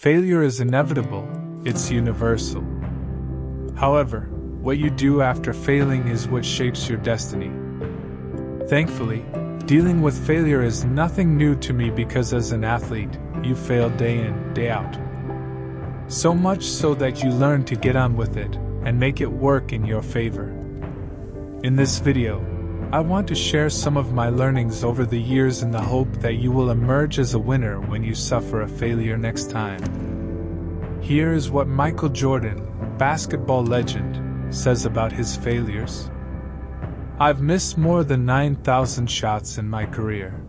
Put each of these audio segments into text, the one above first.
Failure is inevitable, it's universal. However, what you do after failing is what shapes your destiny. Thankfully, dealing with failure is nothing new to me because as an athlete, you fail day in, day out. So much so that you learn to get on with it and make it work in your favor. In this video, I want to share some of my learnings over the years in the hope that you will emerge as a winner when you suffer a failure next time. Here is what Michael Jordan, basketball legend, says about his failures. I've missed more than 9,000 shots in my career.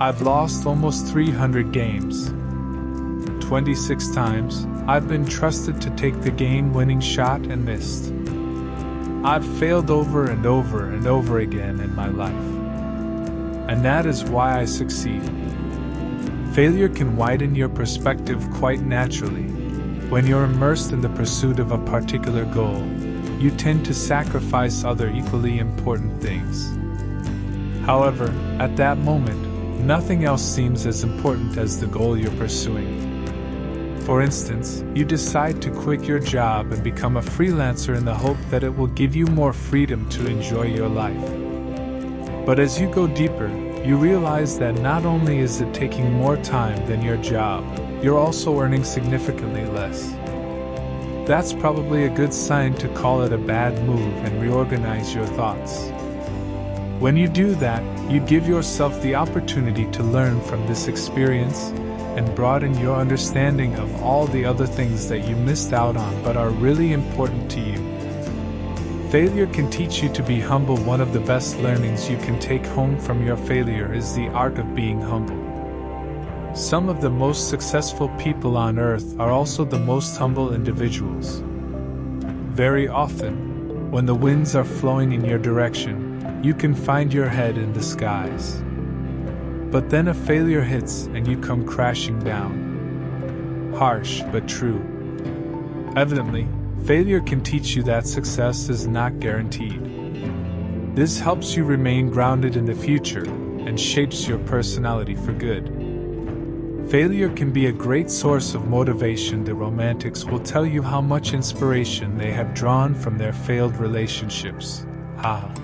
I've lost almost 300 games. 26 times, I've been trusted to take the game-winning shot and missed. I've failed over and over and over again in my life. And that is why I succeed. Failure can widen your perspective quite naturally. When you're immersed in the pursuit of a particular goal, you tend to sacrifice other equally important things. However, at that moment, nothing else seems as important as the goal you're pursuing. For instance, you decide to quit your job and become a freelancer in the hope that it will give you more freedom to enjoy your life. But as you go deeper, you realize that not only is it taking more time than your job, you're also earning significantly less. That's probably a good sign to call it a bad move and reorganize your thoughts. When you do that, you give yourself the opportunity to learn from this experience and broaden your understanding of all the other things that you missed out on but are really important to you. Failure can teach you to be humble. One of the best learnings you can take home from your failure is the art of being humble. Some of the most successful people on earth are also the most humble individuals. Very often, when the winds are flowing in your direction, you can find your head in the skies. But then a failure hits and you come crashing down. Harsh but true. Evidently, failure can teach you that success is not guaranteed. This helps you remain grounded in the future and shapes your personality for good. Failure can be a great source of motivation. The romantics will tell you how much inspiration they have drawn from their failed relationships. Haha.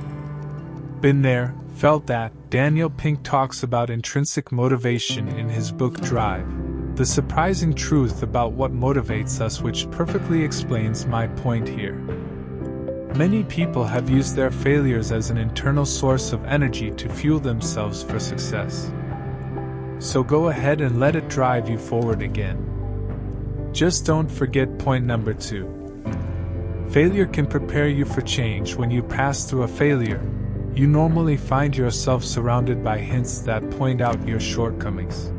Been there, felt that. Daniel Pink talks about intrinsic motivation in his book Drive, the surprising truth about what motivates us, which perfectly explains my point here. Many people have used their failures as an internal source of energy to fuel themselves for success. So go ahead and let it drive you forward again. Just don't forget point number 2. Failure can prepare you for change. When you pass through a failure, you normally find yourself surrounded by hints that point out your shortcomings.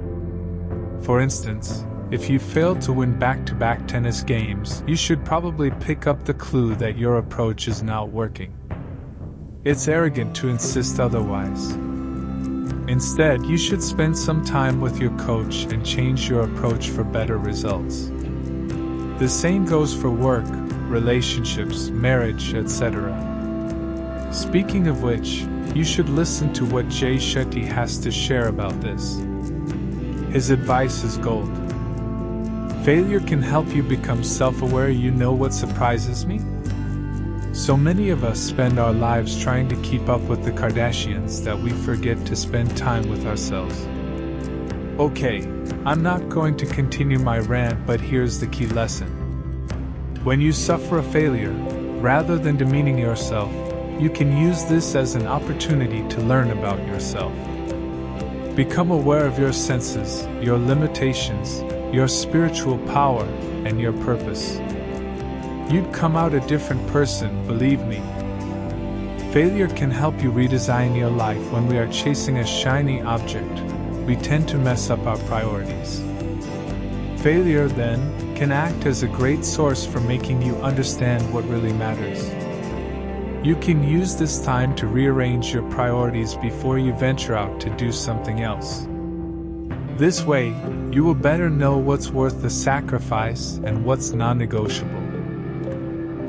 For instance, if you failed to win back-to-back tennis games, you should probably pick up the clue that your approach is not working. It's arrogant to insist otherwise. Instead, you should spend some time with your coach and change your approach for better results. The same goes for work, relationships, marriage, etc. Speaking of which, you should listen to what Jay Shetty has to share about this. His advice is gold. Failure can help you become self-aware. You know what surprises me? So many of us spend our lives trying to keep up with the Kardashians that we forget to spend time with ourselves. Okay, I'm not going to continue my rant, but here's the key lesson. When you suffer a failure, rather than demeaning yourself, you can use this as an opportunity to learn about yourself. Become aware of your senses, your limitations, your spiritual power, and your purpose. You'd come out a different person, believe me. Failure can help you redesign your life. When we are chasing a shiny object, we tend to mess up our priorities. Failure, then, can act as a great source for making you understand what really matters. You can use this time to rearrange your priorities before you venture out to do something else. This way, you will better know what's worth the sacrifice and what's non-negotiable.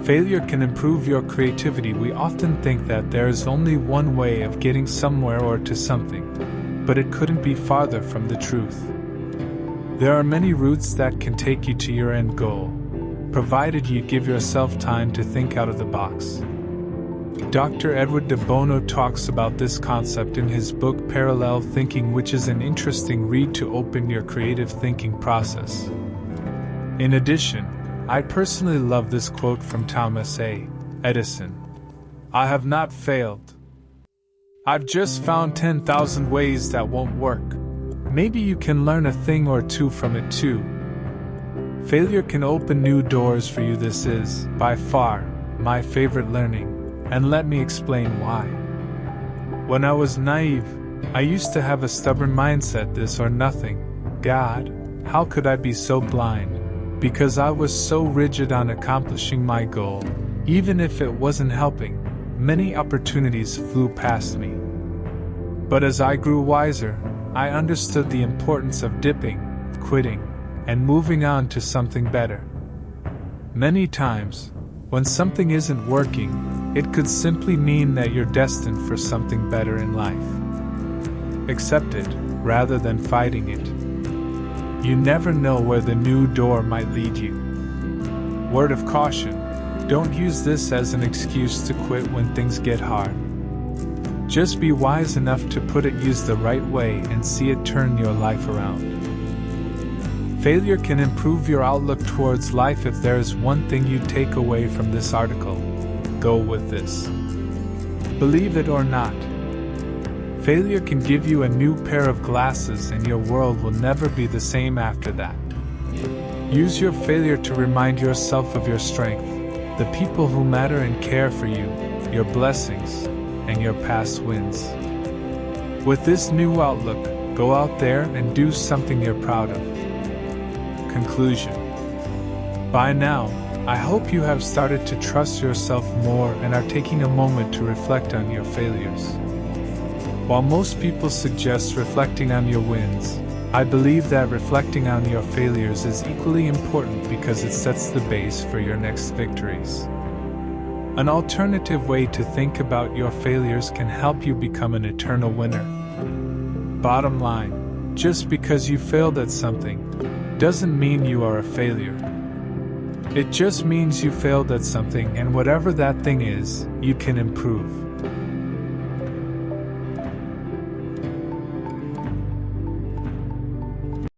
Failure can improve your creativity. We often think that there is only one way of getting somewhere or to something, but it couldn't be farther from the truth. There are many routes that can take you to your end goal, provided you give yourself time to think out of the box. Dr. Edward de Bono talks about this concept in his book Parallel Thinking, which is an interesting read to open your creative thinking process. In addition, I personally love this quote from Thomas A. Edison. "I have not failed. I've just found 10,000 ways that won't work." Maybe you can learn a thing or two from it too. Failure can open new doors for you. This is, by far, my favorite learning, and let me explain why. When I was naive, I used to have a stubborn mindset, this or nothing. God, how could I be so blind? Because I was so rigid on accomplishing my goal, even if it wasn't helping, many opportunities flew past me. But as I grew wiser, I understood the importance of dipping, quitting, and moving on to something better. Many times, when something isn't working, it could simply mean that you're destined for something better in life. Accept it, rather than fighting it. You never know where the new door might lead you. Word of caution: don't use this as an excuse to quit when things get hard. Just be wise enough to put it used the right way and see it turn your life around. Failure can improve your outlook towards life. If there is one thing you take away from this article, go with this. Believe it or not, failure can give you a new pair of glasses and your world will never be the same after that. Use your failure to remind yourself of your strength, the people who matter and care for you, your blessings, and your past wins. With this new outlook, go out there and do something you're proud of. Conclusion. By now, I hope you have started to trust yourself more and are taking a moment to reflect on your failures. While most people suggest reflecting on your wins, I believe that reflecting on your failures is equally important because it sets the base for your next victories. An alternative way to think about your failures can help you become an eternal winner. Bottom line, just because you failed at something doesn't mean you are a failure. It just means you failed at something, and whatever that thing is, you can improve.